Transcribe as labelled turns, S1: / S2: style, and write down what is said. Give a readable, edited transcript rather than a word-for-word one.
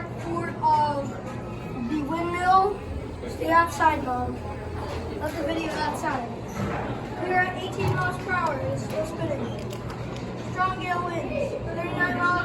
S1: front port of the windmill. Stay outside, Mom. Let the video outside. We are at 18 miles per hour. It's still spinning. Strong gale winds, 39 miles